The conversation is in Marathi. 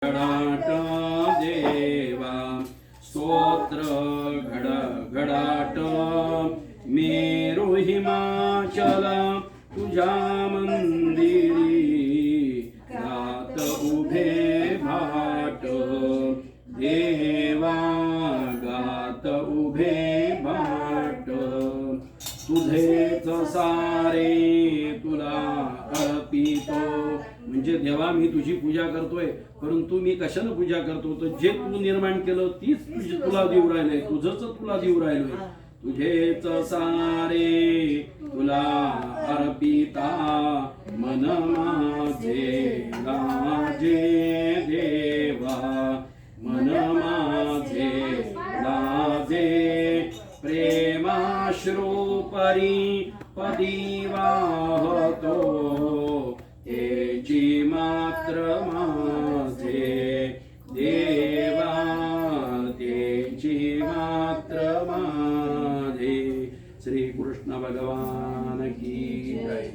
घडाट देवा स्तोत्र घडाट मेरू हिमाचल तुझ्या मंदिरी गात उभे भाट देवा गात उभे भाट तुझेच सारे तुला अर्पितो म्हणजे देवा मी तुझी पूजा करतोय परंतु मी कशाने पूजा करतो तर जे तू निर्माण केलं तीच तुला देऊ राहिलंय तुझंच तुला देऊ राहिलोय तुझेच सारे तुला अर्पिता मन माझे लाजे देवा मन माझे लाजे प्रेमाश्रू परी पदी वाहतो तेची मात्र माझे देवा तेची मात्र माझे श्री कृष्ण भगवान की जय।